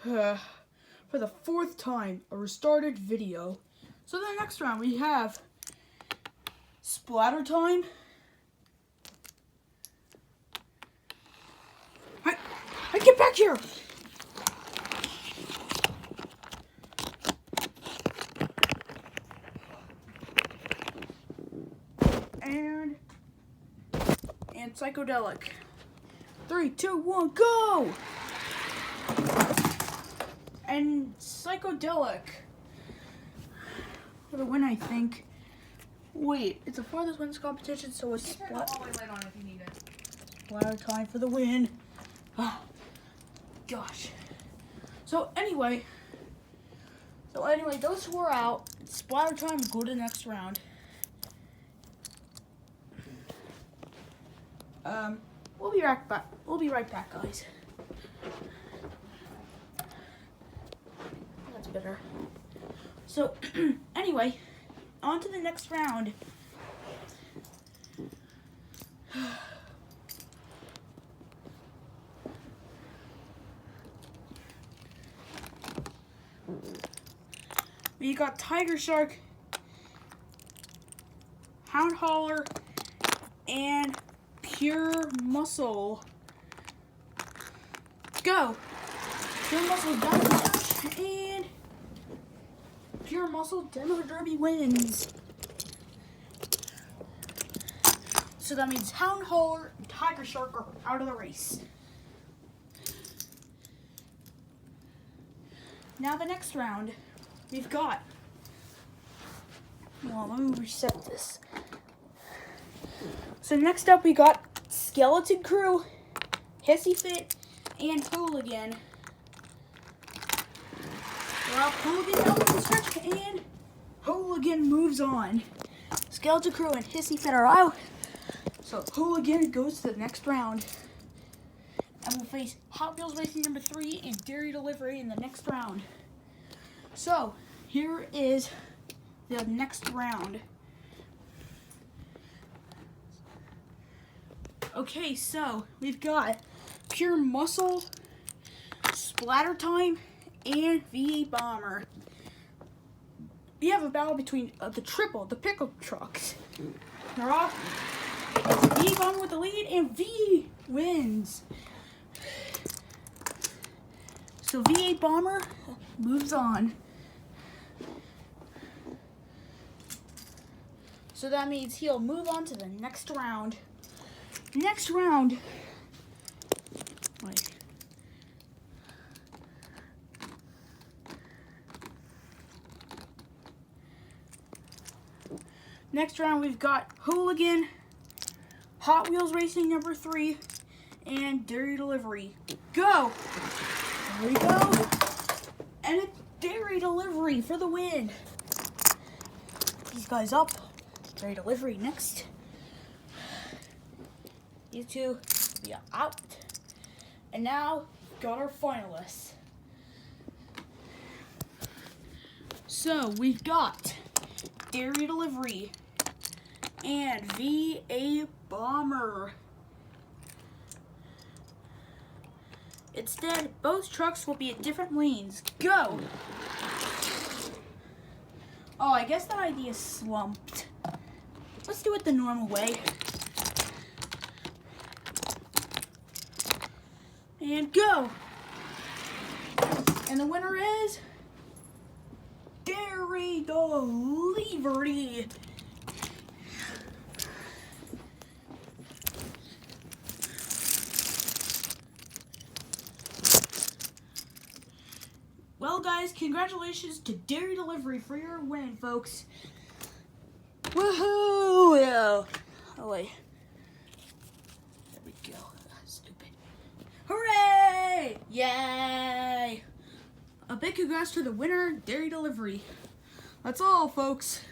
for the fourth time, a restarted video. So the next round we have Splatter Time. I get back here! And Psychedelic. 3, 2, 1, go! And Psychedelic for the win, I think. Wait, it's a farthest wins competition, so it's Splatter Time for the win. Oh, gosh. So anyway, those who are out, Splatter Time, go to the next round. We'll be right back. We'll be right back, guys. That's better. So, anyway, on to the next round. We got Tiger Shark, Hound Holler, and Pure Muscle. Go! Pure Muscle Demo Dash, and Pure Muscle Demo Derby wins. So that means Hound Holler and Tiger Shark are out of the race. Now the next round, we've got, well, let me reset this. So next up we got Skeleton Crew, Hissy Fit, and Hooligan. Well, Hooligan out of the stretch, and Hooligan moves on. Skeleton Crew and Hissy Fit are out, so Hooligan goes to the next round. And we'll face Hot Wheels Racing number 3 and Dairy Delivery in the next round. So, here is the next round. Okay, so we've got Pure Muscle, Splatter Time, and V8 Bomber. We have a battle between the pickup trucks. They're off. V8 Bomber with the lead, and V wins. So V8 Bomber moves on. So that means he'll move on to the next round. Next round. Wait. Next round we've got Hooligan, Hot Wheels Racing number 3, and Dairy Delivery. Go! There we go. And a Dairy Delivery for the win. These guys up. Dairy Delivery next. You two will be out. And now, got our finalists. So, we've got Dairy Delivery and V8 Bomber. Instead, both trucks will be at different lanes. Go! Oh, I guess that idea slumped. Let's do it the normal way. And go! And the winner is Dairy Delivery. Well, guys, congratulations to Dairy Delivery for your win, folks. Woohoo! Yeah. Oh, wait. There we go. Stupid. Hooray! Yay! A big congrats to the winner, Dairy Delivery. That's all, folks.